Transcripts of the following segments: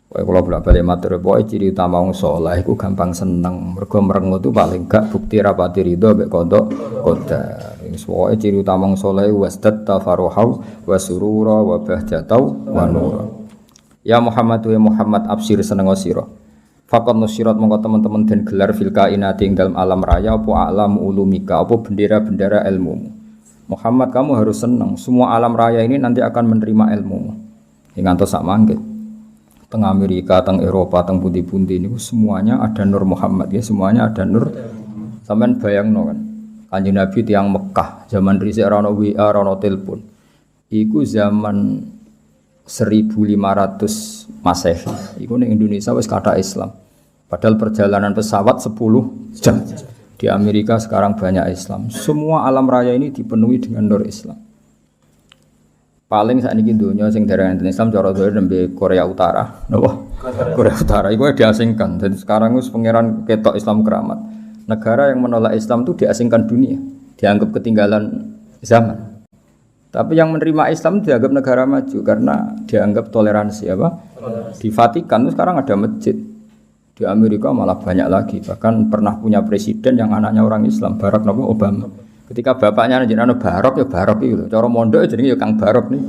Wae kula bolak-balik matur pokoke ciri utama wong saleh iku gampang seneng. Mergo merengut itu paling gak bukti rapati ridho mek kodok qadar. Wis pokoke ciri utama wong saleh wasdat tafaruhau wa surura wa bahjatau wa nura. Ya Muhammad wa Muhammad absir seneng sira. Faqad nusirat mongko teman-teman den gelar fil kainati ing dalam alam raya apa alam ulumika apa bendera-bendera ilmu. Muhammad kamu harus senang semua alam raya ini nanti akan menerima ilmu. Ngantos sak mangke. Teng Amerika, teng Eropa, teng pundi-pundi ini semuanya ada Nur Muhammad ya, semuanya ada Nur. Sampeyan bayangno kan. Kanjeng Nabi tiyang Mekah, zaman dhisik ora ono WA, ora ono telepon. Iku zaman 1500 Masehi. Iku ning Indonesia wis kathah Islam. Padahal perjalanan pesawat 10 jam. Di Amerika sekarang banyak Islam. Semua alam raya ini dipenuhi dengan nur Islam. Paling sakniki donya sing dereng Islam cara dhewe nembe Korea Utara. Napa? Korea Utara iku diasingkan. Jadi sekarang wis pangeran ketok Islam keramat. Negara yang menolak Islam itu diasingkan dunia, dianggap ketinggalan zaman. Tapi yang menerima Islam dianggap negara maju karena dianggap toleransi apa? Di Vatikan itu sekarang ada masjid. Di Amerika malah banyak lagi. Bahkan pernah punya presiden yang anaknya orang Islam, Barack Obama. Ketika bapaknya jenenge Barok ya Barok itu. Cara mondok jenenge ya Kang Barok nih.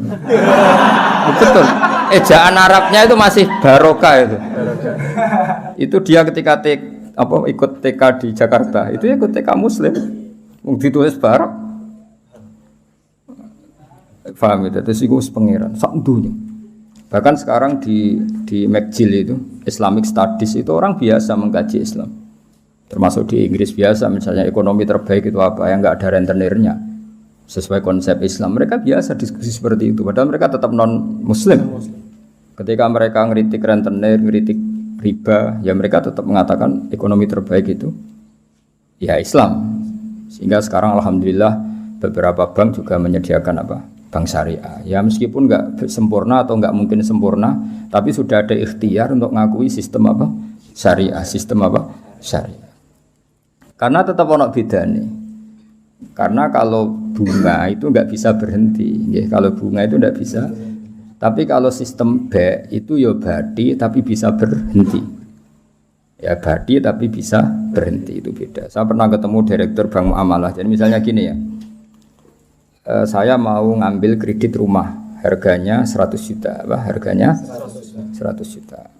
Betul. Ejaan Arabnya itu masih Barokah itu. Itu dia ketika ikut TK di Jakarta, itu ikut TK Muslim. Wong ditulis Barok. Paham itu? Terus iku pangeran sak dunya. Bahkan sekarang di McGill itu Islamic Studies itu orang biasa mengkaji Islam. Termasuk di Inggris biasa, misalnya ekonomi terbaik itu apa yang enggak ada rentenirnya sesuai konsep Islam. Mereka biasa diskusi seperti itu, padahal mereka tetap non-Muslim. Ketika mereka ngeritik rentenir, ngeritik riba, ya mereka tetap mengatakan ekonomi terbaik itu ya Islam. Sehingga sekarang alhamdulillah beberapa bank juga menyediakan apa? Bank syariah. Ya meskipun enggak sempurna atau enggak mungkin sempurna, tapi sudah ada ikhtiar untuk mengakui sistem apa? Syariah, sistem apa? Syariah. Karena tetap ono bedane. Karena kalau bunga itu enggak bisa berhenti, nggih. Kalau bunga itu enggak bisa. Tapi kalau sistem B itu ya badi tapi bisa berhenti. Ya badi tapi bisa berhenti, itu beda. Saya pernah ketemu direktur Bank Muamalah. Jadi misalnya gini ya. Saya mau ngambil kredit rumah, harganya 100 juta, apa? Harganya 100 juta.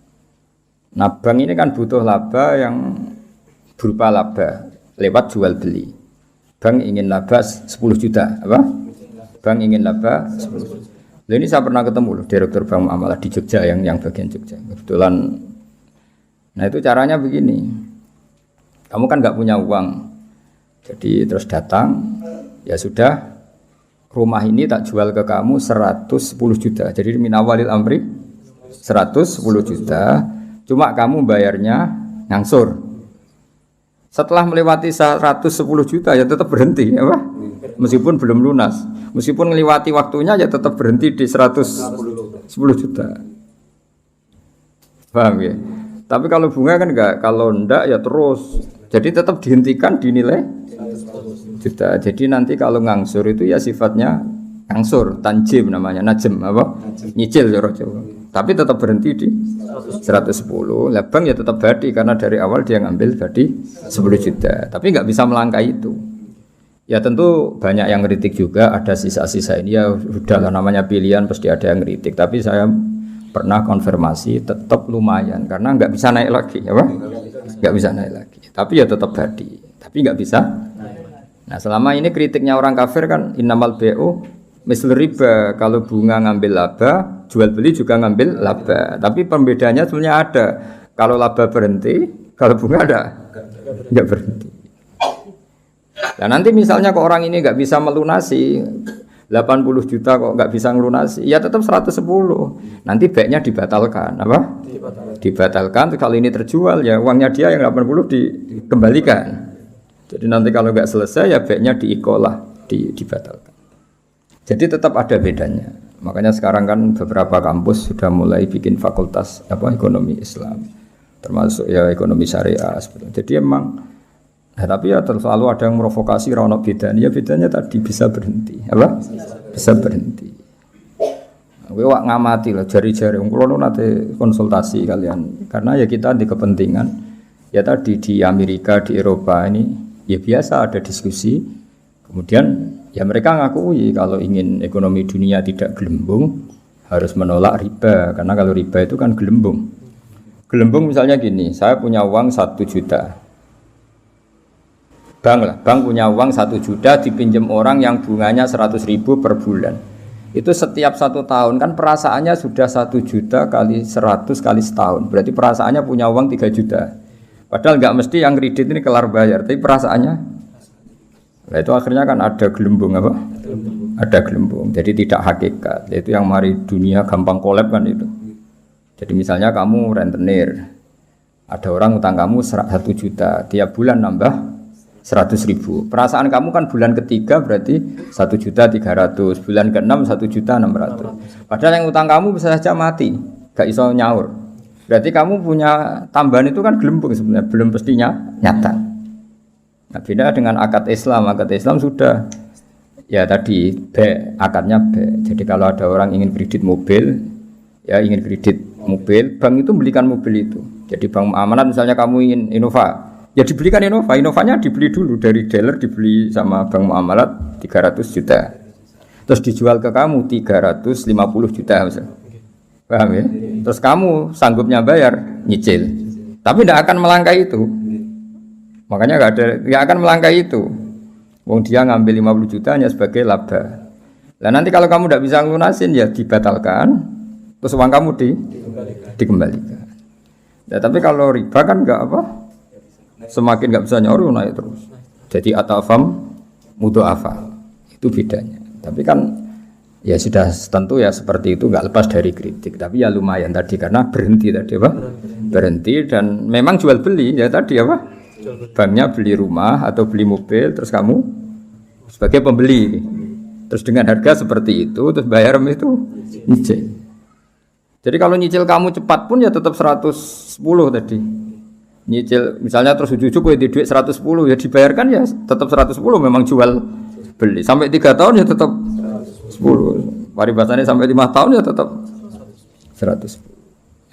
Nah, bank ini kan butuh laba yang berupa laba lewat jual beli. Bank ingin laba 10 juta, apa? Bank ingin laba 10 juta. Lalu ini saya pernah ketemu loh direktur Bank Muamalah di Jogja yang bagian Jogja. Kebetulan. Nah, itu caranya begini. Kamu kan enggak punya uang. Jadi terus datang, ya sudah rumah ini tak jual ke kamu 110 juta. Jadi minawalil amri 110 juta. Cuma kamu bayarnya ngangsur. Setelah melewati 110 juta ya tetap berhenti, ya Pak? Meskipun belum lunas. Meskipun melewati waktunya ya tetap berhenti di 110 juta. Paham ya? Tapi kalau bunga kan enggak, kalau enggak ya terus. Jadi tetap dihentikan dinilai 110 juta. Jadi nanti kalau ngangsur itu ya sifatnya ngangsur, tanjim namanya, najem apa? Nyicil cara Jawa. Tapi tetap berhenti di 110. Lah bank ya tetap badi karena dari awal dia ngambil badi 10 juta. Tapi enggak bisa melangkah itu. Ya tentu banyak yang ngeritik juga, ada sisa-sisa ini ya udahlah namanya pilihan pasti ada yang ngeritik. Tapi saya pernah konfirmasi tetap lumayan karena enggak bisa naik lagi, ya Pak? Enggak bisa naik lagi. Tapi ya tetap badi. Tapi enggak bisa. Nah, selama ini kritiknya orang kafir kan innamal bai'u misl riba, kalau bunga ngambil laba, jual beli juga ngambil laba. Tapi perbedaannya sebenarnya ada. Kalau laba berhenti, kalau bunga ada enggak berhenti. Nah, nanti misalnya kok orang ini enggak bisa melunasi 80 juta kok enggak bisa melunasi, ya tetap 110. Nanti baiknya dibatalkan, apa? Dibatalkan. Kalau ini terjual ya uangnya dia yang 80 dikembalikan. Jadi nanti kalau enggak selesai ya baiknya diikolah, dibatalkan. Jadi tetap ada bedanya. Makanya sekarang kan beberapa kampus sudah mulai bikin fakultas ekonomi Islam, termasuk ya ekonomi syariah seperti itu. Jadi emang, tapi ya selalu ada yang provokasi rono bedanya. Ya bedanya tadi bisa berhenti, apa? Bisa berhenti. Kowe wak ngamati lah jari-jari wong kula nate konsultasi kalian. Karena ya kita di kepentingan ya tadi di Amerika, di Eropa ini ya biasa ada diskusi. Kemudian ya mereka ngakui kalau ingin ekonomi dunia tidak gelembung harus menolak riba karena kalau riba itu kan gelembung. Gelembung misalnya gini, saya punya uang 1 juta. Bank punya uang 1 juta dipinjam orang yang bunganya 100.000 per bulan. Itu setiap 1 tahun kan perasaannya sudah 1 juta kali 100 kali setahun. Berarti perasaannya punya uang 3 juta. Padahal nggak mesti yang kredit ini kelar bayar, tapi perasaannya. Nah itu akhirnya kan ada gelembung apa? Ada gelembung. Jadi tidak hakikat. Itu yang mari dunia gampang kolab kan itu. Jadi misalnya kamu rentenir, ada orang utang kamu 1 juta, tiap bulan nambah 100.000. Perasaan kamu kan bulan ketiga berarti 1.300.000, bulan ke-6 1.600.000. Padahal yang utang kamu bisa saja mati, gak iso nyaur. Berarti kamu punya tambahan itu kan gelembung sebenarnya, belum pastinya nyata. Nah, beda dengan akad Islam. Akad Islam sudah ya tadi B, akadnya B. Jadi kalau ada orang ingin kredit mobil, ya ingin kredit mobil, bank itu belikan mobil itu. Jadi bank amanat misalnya kamu ingin Innova, ya dibelikan Innova, Innovanya dibeli dulu dari dealer, dibeli sama bank muamalat 300 juta. Terus dijual ke kamu 350 juta misalnya. Paham ya? Terus kamu sanggupnya bayar, nyicil. Tapi tidak akan melangkahi itu. Makanya nggak akan melangkahi itu. Wong dia ngambil 50 juta hanya sebagai laba. Nah nanti kalau kamu tidak bisa lunasin ya dibatalkan. Terus uang kamu dikembalikan. Ya, tapi kalau riba kan nggak apa? Semakin nggak bisa nyaur naik terus. Jadi atafam mudhoafa itu bedanya. Tapi kan ya sudah tentu ya seperti itu nggak lepas dari kritik. Tapi ya lumayan tadi karena berhenti tadi apa? Berhenti dan memang jual beli ya tadi apa? Banknya beli rumah atau beli mobil terus kamu sebagai pembeli. Terus dengan harga seperti itu terus bayar itu nyicil. Jadi kalau nyicil kamu cepat pun ya tetap 110 tadi. Nyicil misalnya terus ujuk-ujuk di duit 110 ya dibayarkan ya tetap 110 memang jual beli. Sampai 3 tahun ya tetap 10. Paribasannya sampai 5 tahun ya tetap 110.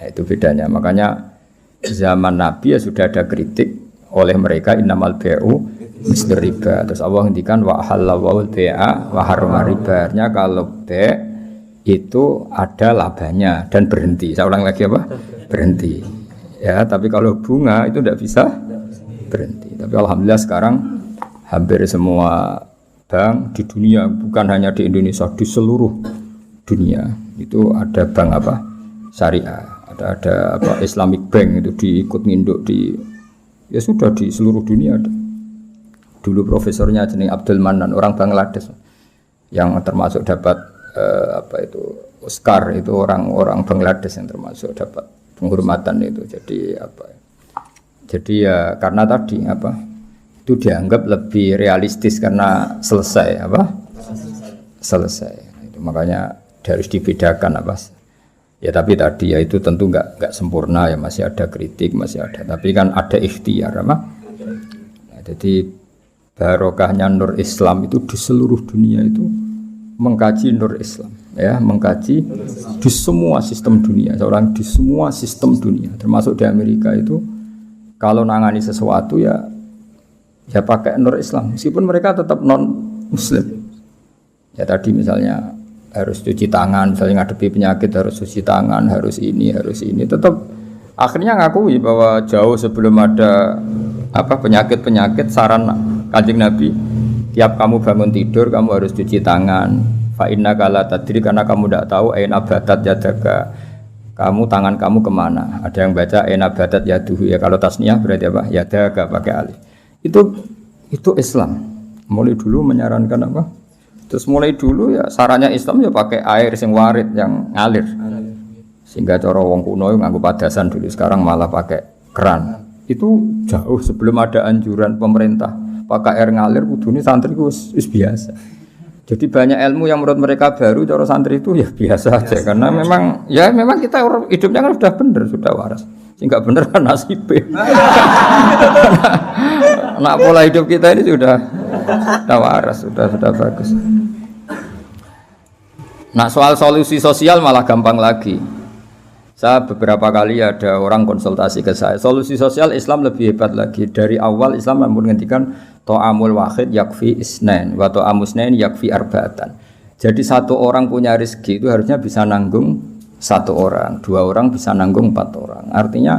Nah, itu bedanya. Makanya zaman Nabi ya sudah ada kritik oleh mereka innamal bai'u mislir riba. Terus Allah ngendikan wa halallahu bai'a wa harrama riba. Artinya kalau bai' itu ada labanya dan berhenti. Saya ulang lagi apa? Berhenti. Ya, tapi kalau bunga itu tidak bisa berhenti. Tapi alhamdulillah sekarang hampir semua bank di dunia, bukan hanya di Indonesia, di seluruh dunia itu ada bank apa? Syariah. Ada apa? Islamic Bank itu diikut nginduk di ya sudah di seluruh dunia ada. Dulu profesornya jeneng Abdul Manan, orang Bangladesh yang termasuk dapat apa itu Oscar, itu orang Bangladesh yang termasuk dapat penghormatan itu. Jadi apa? Jadi ya karena tadi apa? Itu dianggap lebih realistis karena selesai apa? Selesai. Itu makanya harus dibedakan apa? Ya tapi tadi ya itu tentu enggak sempurna ya, masih ada kritik, masih ada. Tapi kan ada ikhtiar apa? Nah, jadi barokahnya Nur Islam itu di seluruh dunia itu mengkaji Nur Islam ya, mengkaji di semua sistem dunia, seorang di semua sistem dunia, termasuk di Amerika itu kalau nangani sesuatu ya pakai Nur Islam meskipun mereka tetap non muslim. Ya tadi misalnya harus cuci tangan, misalnya ngadepi penyakit harus cuci tangan, harus ini, tetap akhirnya ngakui bahwa jauh sebelum ada apa penyakit saran Kanjeng Nabi, tiap kamu bangun tidur kamu harus cuci tangan. Fa innaka la tadri, karena kamu tidak tahu aina batat yadaka, kamu tangan kamu kemana. Ada yang baca aina batat yaduhu, ya kalau tasniyah berarti apa? Yadaka pakai alif. Itu Islam. Mulai dulu menyarankan apa? Terus mulai dulu ya sarannya Islam ya pakai air sing warid yang ngalir. Sehingga cara wong kuno nganggo padasan dulu, sekarang malah pakai keran. Itu jauh sebelum ada anjuran pemerintah pakai air ngalir, kudune santri ku wis biasa. Jadi banyak ilmu yang menurut mereka baru, cara santri itu ya biasa aja karena memang kita hidupnya kan sudah benar, sudah waras. Sehingga benar kan nasibnya. Nah, pola hidup kita ini sudah waras, sudah bagus. Nah soal solusi sosial malah gampang lagi. Saya beberapa kali ada orang konsultasi ke saya. Solusi sosial Islam lebih hebat lagi. Dari awal Islam menghentikan to'amul wahid yakfi isnain wa to'amusnain yakfi arba'atan. Jadi satu orang punya rezeki itu harusnya bisa nanggung satu orang, dua orang bisa nanggung 4 orang. Artinya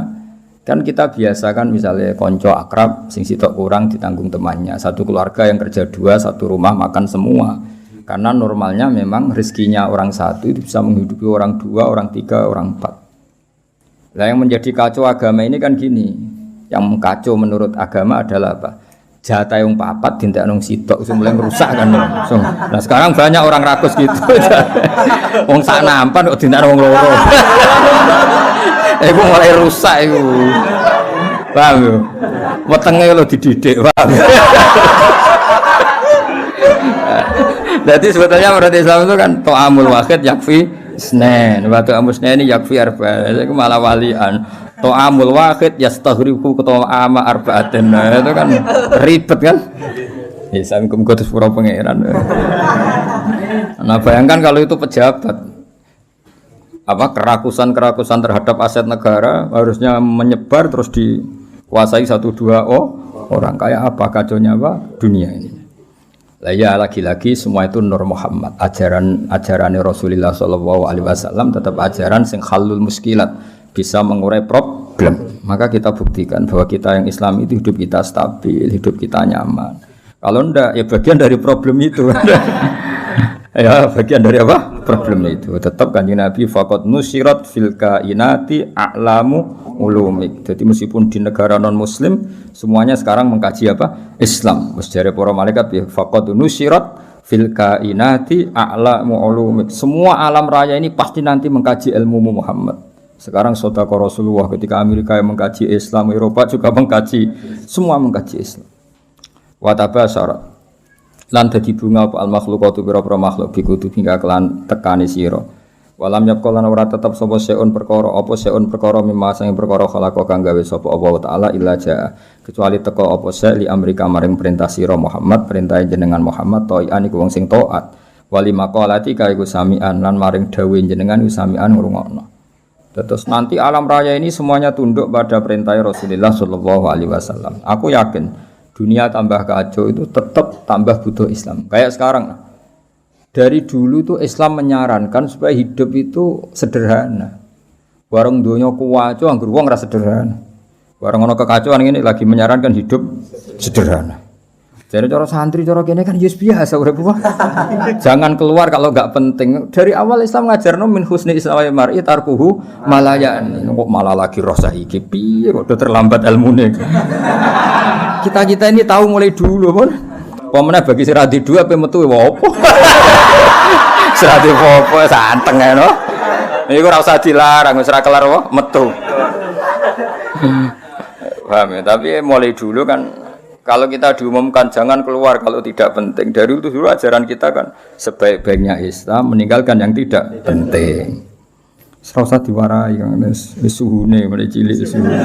kan kita biasakan misalnya konco akrab sing sitok kurang ditanggung temannya. Satu keluarga yang kerja 2, satu rumah makan semua. Karena normalnya memang rezekinya orang satu itu bisa menghidupi orang 2, orang 3, orang 4. Nah yang menjadi kacau agama ini kan gini. Yang kacau menurut agama adalah apa? Jatah yang papat dintek nang sitok mulai merusak kan. Nah sekarang banyak orang rakus gitu. Wong sak nampan kok dintek wong loro. Iku mulai rusak iku. Paham yo? Wetenge lho dididik, paham. Jadi sebetulnya menurut Islam itu kan to'amul wahid yakfi isnain wa to'amusnain yakfi arba'atan. Itu malah walian. To'amul wahid yastaghriqu to'ama arba'atin. Itu kan ribet kan? Ya samikum kutus pura pangeran. Nah bayangkan kalau itu pejabat, apa kerakusan terhadap aset negara harusnya menyebar terus dikuasai 1-2 orang. Kayak apa kacaunya apa dunia ini. Lah ya lagi-lagi semua itu Nur Muhammad, ajaran Rasulullah sallallahu alaihi wasallam tetap ajaran sing halul muskilat, bisa mengurai problem. Maka kita buktikan bahwa kita yang Islam itu hidup kita stabil, hidup kita nyaman. Kalau enggak ya bagian dari problem itu. Ya bagian dari apa? Problem itu. Tetap Kanjeng Nabi faqad nusirat fil kainati a'lamu ulumik. Jadi meskipun di negara non muslim semuanya sekarang mengkaji apa? Islam. Wis jare para malaikat ya faqad nusirat fil kainati a'lamu ulumik. Semua alam raya ini pasti nanti mengkaji ilmu Muhammad. Sekarang sedekah Rasulullah ketika Amerika yang mengkaji Islam, Eropa juga mengkaji, semua mengkaji Islam. Wa tabasara lan dadi bunga apa al makhluqatu pira-pira makhluk bikutu hingga kelan tekani sira. Walam yakul lan ora tetep sapa seun perkara apa seun perkara mimma sing perkara khalaqa kang gawe sapa Allah taala illa jaa kecuali teka apa se li amrika maring perintah sira Muhammad perintah jenengan Muhammad ta'ian iku wong sing taat wali maqalati ka iku samian lan maring dawuh jenengan iku samian ngrungokno. Terus nanti alam raya ini semuanya tunduk pada perintah Rasulullah sallallahu alaihi wasallam. Aku yakin dunia tambah kacau itu tetap tambah butuh Islam. Kayak sekarang, dari dulu tuh Islam menyarankan supaya hidup itu sederhana. Warung dunia kuwaco, anggur wong ora sederhana. Warung ono kekacauan ini lagi menyarankan hidup sederhana. Jadi cara santri, cara kene kan yus biasa urip wae. Jangan keluar kalau enggak penting. Dari awal Islam ngajarno min husni islamil mar'i tarkuhu malayan. Kok malah lagi roh saiki piye kok udah terlambat ilmune. Kita ini tahu mulai dulu pun. Pemene bagi siradi dua ape metu wae opo. Siradi opo santeng ae no. Iku ora usah dilarang wis ora kelar wae metu. Paham ya? Tapi mulai dulu kan kalau kita diumumkan jangan keluar kalau tidak penting. Dari itu dulu ajaran kita kan sebaik-baiknya Islam meninggalkan yang tidak penting. Serasa diwarai kan wis suhune mulai cilik suhune.